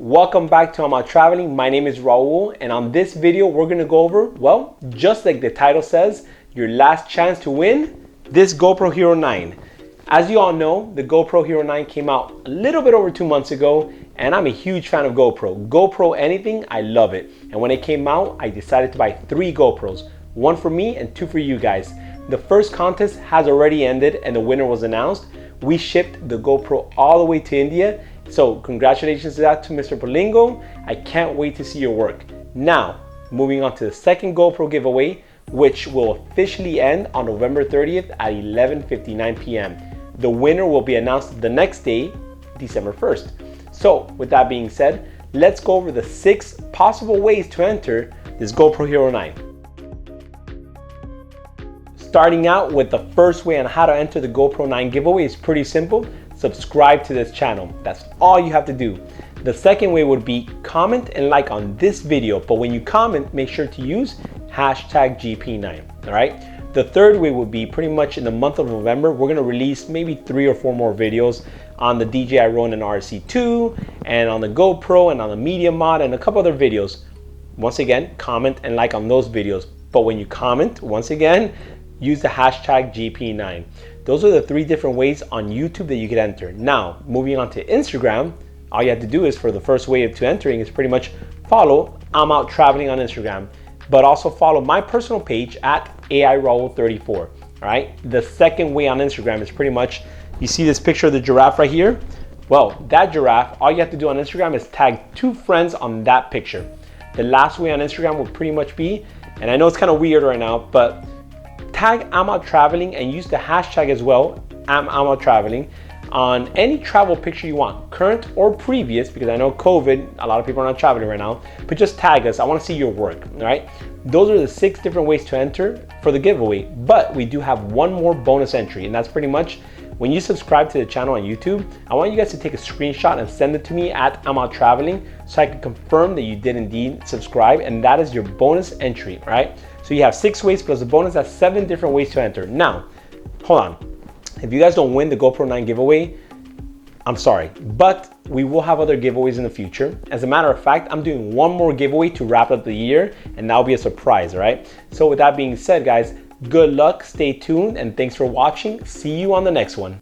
Welcome back to imouttraveling. My name is Raul, and on this video we're gonna go over, well, just like the title says, your last chance to win this GoPro Hero 9. As you all know, the GoPro Hero 9 came out a little bit over 2 months ago, and I'm a huge fan of GoPro. GoPro anything, I love it. And when it came out, I decided to buy 3 GoPros, 1 for me and 2 for you guys. The first contest has already ended and the winner was announced. We shipped the GoPro all the way to India. So congratulations to Mr. Polingo. I can't wait to see your work. Now, moving on to the second GoPro giveaway, which will officially end on November 30th at 11:59 p.m. The winner will be announced the next day, December 1st. So with that being said, let's go over the 6 possible ways to enter this GoPro Hero 9. Starting out with the first way on how to enter the GoPro 9 giveaway is pretty simple. Subscribe to this channel. That's all you have to do. The second way would be comment and like on this video, but when you comment, make sure to use hashtag GP9, all right? The third way would be pretty much in the month of November, we're gonna release maybe 3 or 4 more videos on the DJI Ronin RC2 and on the GoPro and on the Media Mod and a couple other videos. Once again, comment and like on those videos. But when you comment, once again, use the hashtag GP9. Those are the 3 different ways on YouTube that you can enter. Now, moving on to Instagram, all you have to do is for the first way to entering is pretty much follow imouttraveling on Instagram, but also follow my personal page at AIRaul34, all right? The second way on Instagram is pretty much, you see this picture of the giraffe right here? Well, that giraffe, all you have to do on Instagram is tag 2 friends on that picture. The last way on Instagram would pretty much be, and I know it's kind of weird right now, but tag imouttraveling and use the hashtag as well, imouttraveling, on any travel picture you want, current or previous, because I know COVID, a lot of people are not traveling right now, but just tag us. I want to see your work, all right? Those are the 6 different ways to enter for the giveaway, but we do have one more bonus entry, and that's pretty much when you subscribe to the channel on YouTube, I want you guys to take a screenshot and send it to me at imouttraveling so I can confirm that you did indeed subscribe, and that is your bonus entry, right? So you have 6 ways plus a bonus, that's 7 different ways to enter. Now, hold on. If you guys don't win the GoPro 9 giveaway, I'm sorry, but we will have other giveaways in the future. As a matter of fact, I'm doing one more giveaway to wrap up the year, and that'll be a surprise, all right? So with that being said, guys, good luck, stay tuned, and thanks for watching. See you on the next one.